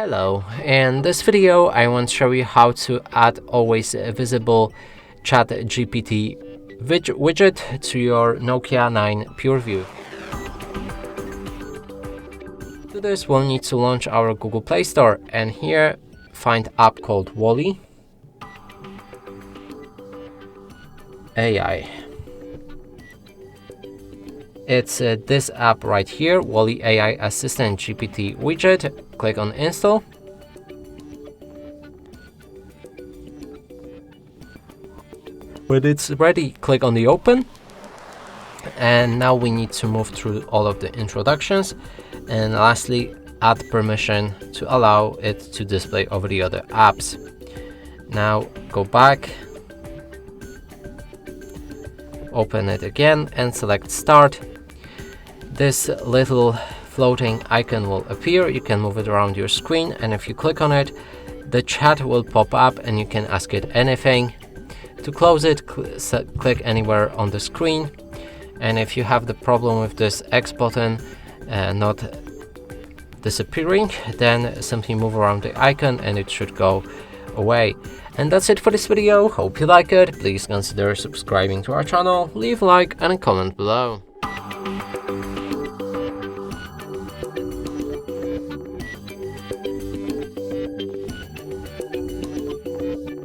Hello, in this video I want to show you how to add always visible Chat GPT widget to your Nokia 9 PureView. To do this we'll need to launch our Google Play Store and here find app called Wally AI. It's this app right here, Wally AI Assistant GPT Widget. Click on install. When it's ready, click on the open. And now we need to move through all of the introductions. And lastly, add permission to allow it to display over the other apps. Now go back, open it again and select start. This little floating icon will appear. You can move it around your screen, and if you click on it, the chat will pop up and you can ask it anything. To close it, click anywhere on the screen, and if you have the problem with this X button not disappearing, then simply move around the icon and it should go away. And that's it for this video. Hope you like it. Please consider subscribing to our channel, leave a like and a comment below.